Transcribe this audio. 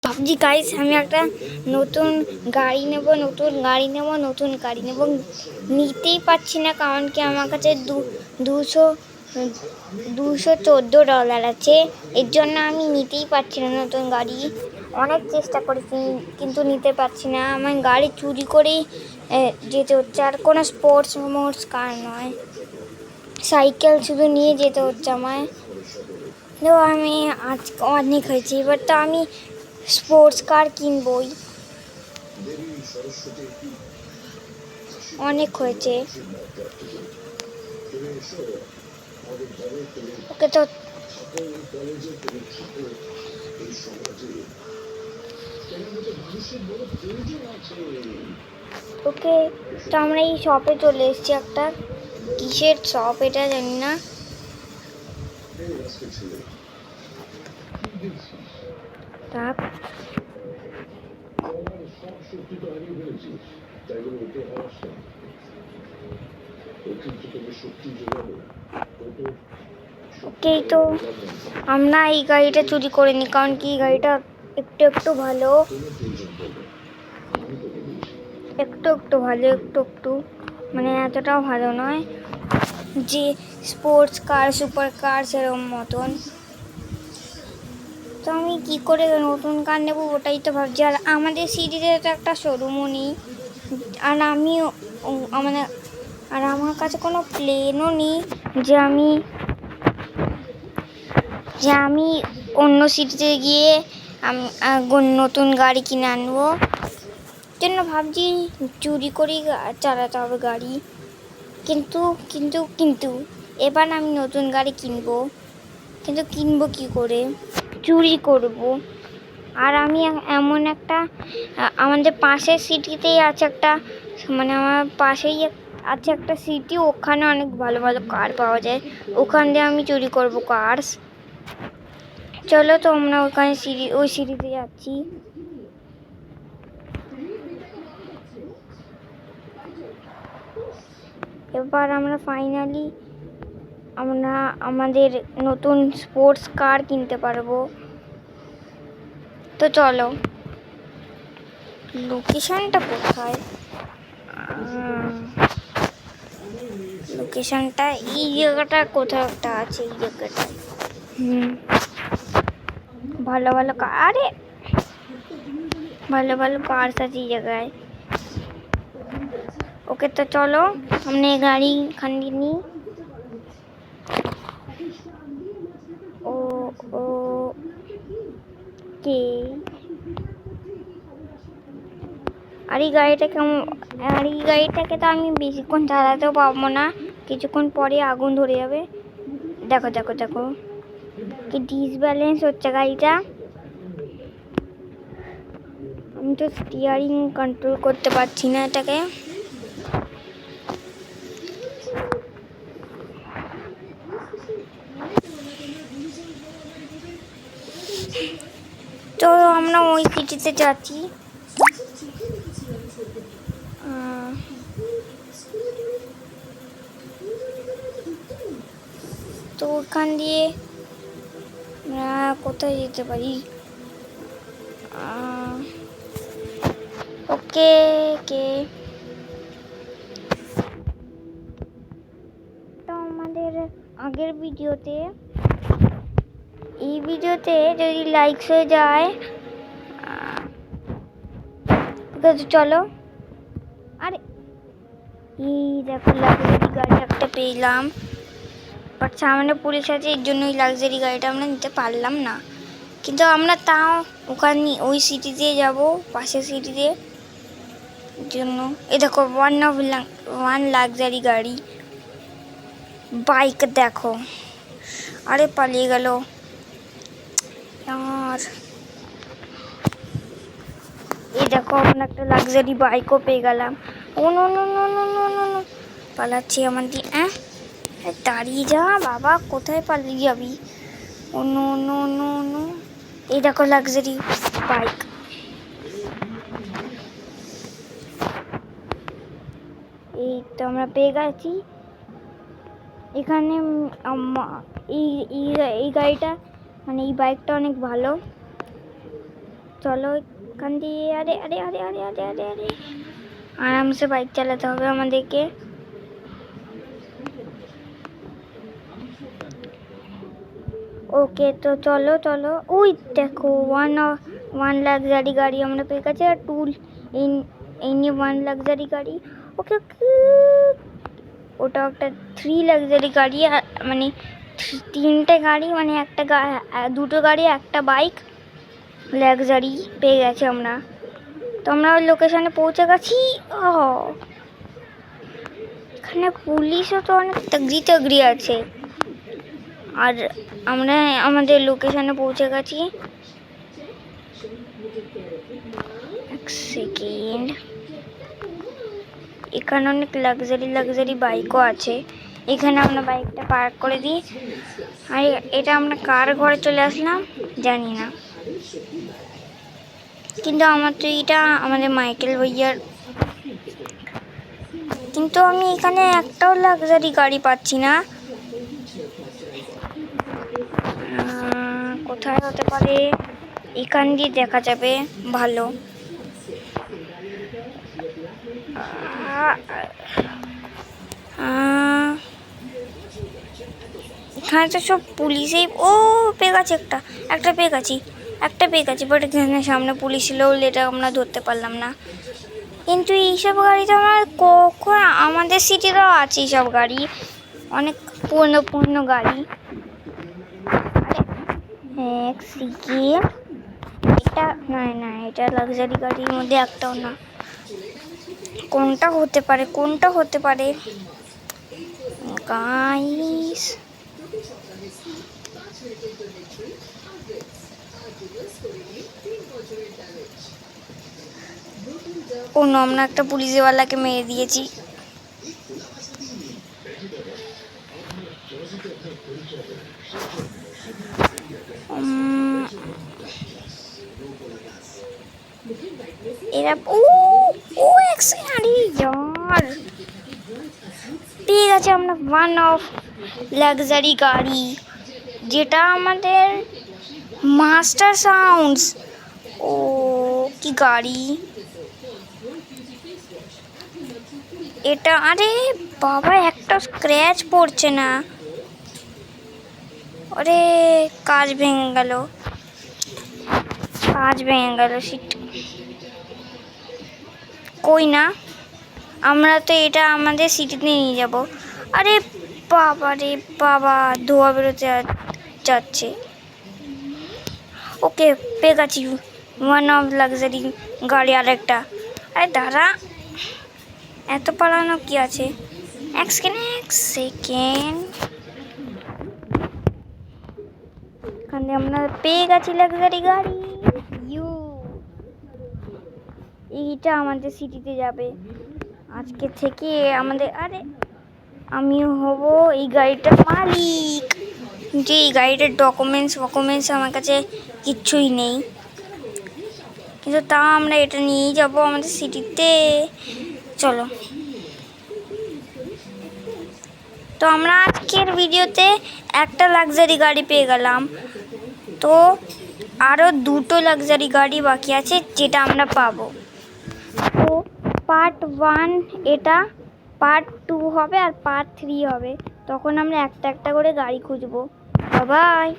ভাবছি গাইস আমি একটা নতুন গাড়ি নেব নিতেই পারছি না, কারণ কি আমার কাছে দুশো $214 আছে। এর জন্য আমি নিতেই পারছি না নতুন গাড়ি। অনেক চেষ্টা করেছি কিন্তু নিতে পারছি না। আমার গাড়ি চুরি করেই যেতে হচ্ছে, আর কোনো স্পোর্টস কার নয়, সাইকেল শুধু নিয়ে যেতে হচ্ছে আমায়। তো আমি আজকে অনেক হয়েছে, এবার তো আমি স্পোর্টস কার কিনবই। অনেক হয়েছে। ওকে তো ওকে তো আমরা এই শপে চলে এসেছি। একটা কিসের শপ এটা জানি না। থাক, ওকেই তো আমরা এই গাড়িটা চুরি করে নি, কারণ কি এই গাড়িটা একটু ভালো, একটু মানে এতটাও ভালো নয় যে স্পোর্টস কার সুপার কার সেরকম মতন। তো আমি কি করে নতুন কার নেবো ওটাই তো ভাবছি। আর আমাদের সিটিতে তো একটা শোরুমও নেই, আর মানে আর আমার কাছে কোনো প্লেনও নেই যে আমি অন্য সিটিতে গিয়ে নতুন গাড়ি কিনে আনবো। জন্য ভাবছি চুরি করেই চালাতে হবে গাড়ি। কিন্তু এবার আমি নতুন গাড়ি কিনবো, কিন্তু কিনবো কি করে? চুরি করব। আর আমি এমন একটা আমাদের পাশের সিটিতেই আছে একটা, মানে আমার পাশেই আছে একটা সিটি, ওখানে অনেক ভালো ভালো কার পাওয়া যায়। ওখান দিয়ে আমি চুরি করব কার্স। চলো তো আমরা ওই সিটিতে যাচ্ছি। এবার আমরা ফাইনালি আমাদের নতুন স্পোর্টস কার কিনতে পারবো। তো চলো, লোকেশনটা কোথায়? লোকেশনটা এই জায়গাটা কোথাও একটা আছে, এই জায়গাটায়। ভালো ভালো কার্স আছে এই জায়গায়। ওকে তো চলো हमने গাড়ি খান্দি নি। ও কে আর এই গাড়িটাকে তো আমি বেশিক্ষণ চালাতেও পারবো না, কিছুক্ষণ পরে আগুন ধরে যাবে। দেখো কি ডিসব্যালেন্স হচ্ছে গাড়িটা। আমি তো স্টিয়ারিং কন্ট্রোল করতে পারছি না এটাকে। তো আমরা ওই সিটিতে যাচ্ছি। তো ওখান দিয়ে কোথায় যেতে পারি? ওকে তো আমাদের আগের ভিডিওতে যদি লাইকস হয়ে যায় চলো। আরে এই দেখো লাক্সারি গাড়ি একটা পেলাম, বাট সামনে পুলিশ আছে, এর জন্য ওই লাক্সারি গাড়িটা আমরা নিতে পারলাম না। কিন্তু আমরা তাও ওখানে ওই সিটিতে যাব, পাশের সিটিতে জন্য। এই দেখো ওয়ান লাক্সারি গাড়ি, বাইক দেখো। আরে পালিয়ে গেল আর এই দেখো আমরা একটা লাক্সারি বাইকও পেয়ে গেলাম। Oh no no no no no no no পালাচ্ছি আমার দিয়ে। দাঁড়িয়ে যা বাবা, কোথায় পালিয়ে যাবি? Oh no no no no এই দেখো লাক্সারি বাইক। এই তো আমরা পেয়ে গেছি এখানে। এই গাড়িটা মানে এই বাইকটা অনেক ভালো। চলো এখান দিয়ে। আরে আরে আরে আরে আরে আরে আরে আরামসে বাইক চালাতে হবে আমাদেরকে। ওকে, তো চলো চলো। ওই দেখো ওয়ান লাক্সারি গাড়ি আমরা পেয়ে গেছি, আর এই নিয়ে ওয়ান লাক্সারি গাড়ি। ওকে ওকে, ওটা একটা 3 লাক্সারি গাড়ি, মানে 3টে গাড়ি, মানে দুটো গাড়ি একটা বাইক লাক্সারি পেয়ে গেছি আমরা। তো আমরা ওই লোকেশনে পৌঁছে গেছি। এখানে পুলিশও তো অনেক তগড়ি তগড়ি আছে। আর আমরা আমাদের লোকেশনে পৌঁছে গেছি। এক সেকেন্ড, এখানে অনেক লাক্সারি বাইকও আছে। এখানে আমরা বাইকটা পার্ক করে দিই। আর এটা আমরা কার ঘরে চলে আসলাম জানি না, কিন্তু আমার তো এটা আমাদের মাইকেল ভাইয়ার। কিন্তু আমি এখানে একটাও লাক্সারি গাড়ি পাচ্ছি না। কোথায় হতে পারে? এখান দিয়ে দেখা যাবে ভালো। এখানে তো সব পুলিশেই। ও পেয়ে গেছি, একটা পেয়ে গেছি বাট এখানে সামনে পুলিশ ছিল বলে এটা আমরা ধরতে পারলাম না। কিন্তু এইসব গাড়ি তো আমার কখন, আমাদের সিটিতেও আছে এইসব গাড়ি, অনেক পুরনো গাড়ি। এক সেকেন্ড, এটা না এটা লাক্সারি গাড়ির মধ্যে একটাও না। কোনটা হতে পারে গাইস? আমরা একটা পুলিশওয়ালাকে মেরে দিয়েছি। এরা পেয়ে গেছে আমরা ওয়ান অফ লাক্সারি গাড়ি, যেটা আমাদের মাস্টার সাউন্ডস। ও কি গাড়ি এটা! আরে বাবা, একটা স্ক্র্যাচ পড়ছে না। আরে কাঁচ ভেঙে গেল সিট। কই না, আমরা তো এটা আমাদের সিটিতে নিয়ে যাব। আরে বাবা, ধোয়া বেরোতে যাচ্ছে। ওকে, পেয়ে গেছি ওয়ান অফ লাক্সারি গাড়ি আরেকটা। আরে দাঁড়া, এত পালানো কি আছে? এক সেকেন্ড, এখানে আমরা পেয়ে গেছি লাক্সারি গাড়ি। এইটা আমাদের সিটিতে যাবে আজকে থেকে আমাদের। আরে আমি হব এই গাড়িটার মালিক, কিন্তু এই গাড়িটার ডকুমেন্টস আমার কাছে কিচ্ছুই নেই, কিন্তু তাও আমরা এটা নিয়েই যাবো আমাদের সিটিতে। চলো, তো আমরা আজকের ভিডিওতে একটা লাক্সারি গাড়ি পেয়ে গেলাম। তো আরও 2টো লাক্সারি গাড়ি বাকি আছে যেটা আমরা পাবো। তো পার্ট 1 এটা, পার্ট 2 হবে আর পার্ট 3 হবে। তখন আমরা একটা করে গাড়ি খুঁজবো। বাই।